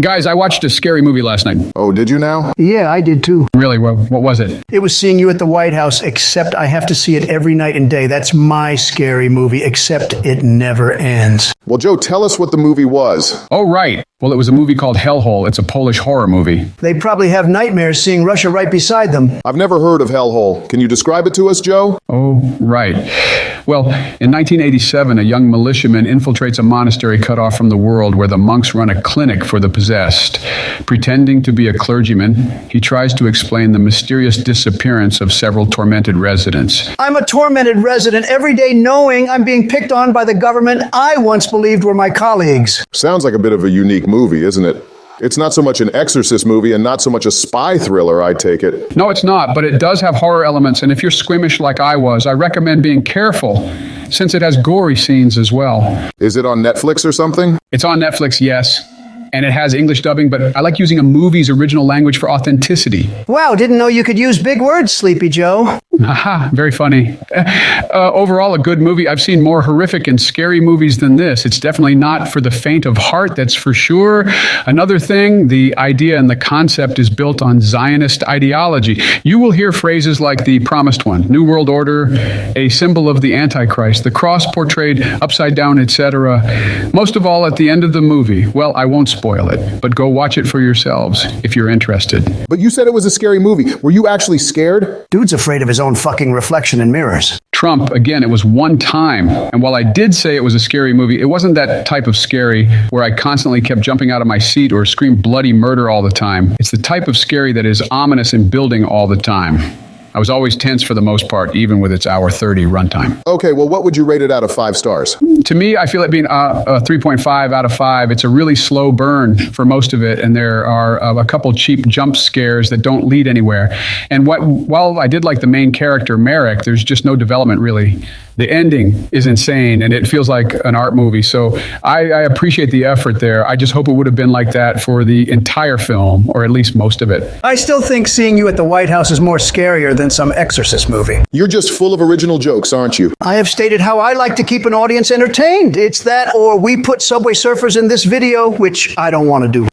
Guys, I watched a scary movie last night. Oh, did you now? Yeah, I did too. Really, what was it? It was Seeing You at the White House, except I have to see it every night and day. That's my scary movie, except it never ends. Well, Joe, tell us what the movie was. Oh, right. Well, it was a movie called Hellhole. It's a Polish horror movie. They probably have nightmares seeing Russia right beside them. I've never heard of Hellhole. Can you describe it to us, Joe? Oh, right. Well, in 1987, a young militiaman infiltrates a monastery cut off from the world where the monks run a clinic for the possessed. Pretending to be a clergyman, he tries to explain the mysterious disappearance of several tormented residents. I'm a tormented resident every day knowing I'm being picked on by the government I once believed were my colleagues. Sounds like a bit of a unique movie, isn't it? It's not so much an exorcist movie and not so much a spy thriller, I take it. No, it's not, but it does have horror elements, and if you're squeamish like I was, I recommend being careful, since it has gory scenes as well. Is it on Netflix or something? It's on Netflix, yes. And it has English dubbing, but I like using a movie's original language for authenticity. Wow, didn't know you could use big words, Sleepy Joe. Aha, very funny. Overall, a good movie. I've seen more horrific and scary movies than this. It's definitely not for the faint of heart, that's for sure. Another thing, the idea and the concept is built on Zionist ideology. You will hear phrases like the promised one, New World Order, a symbol of the Antichrist, the cross portrayed upside down, etc. Most of all, at the end of the movie, well, I won't spoil it, but go watch it for yourselves if you're interested. But you said it was a scary movie. Were you actually scared? Dude's afraid of his own fucking reflection in mirrors. Trump, again, it was one time. And while I did say it was a scary movie, it wasn't that type of scary where I constantly kept jumping out of my seat or screamed bloody murder all the time. It's the type of scary that is ominous and building all the time. I was always tense for the most part, even with its hour 30 runtime. Okay, well, what would you rate it out of 5 stars? To me, I feel it being a 3.5 out of 5. It's a really slow burn for most of it, and there are a couple cheap jump scares that don't lead anywhere. And while I did like the main character, Merrick, there's just no development, really. The ending is insane, and it feels like an art movie. So I appreciate the effort there. I just hope it would have been like that for the entire film, or at least most of it. I still think Seeing You at the White House is more scarier than some exorcist movie. You're just full of original jokes, aren't you? I have stated how I like to keep an audience entertained. It's that, or we put Subway Surfers in this video, which I don't want to do.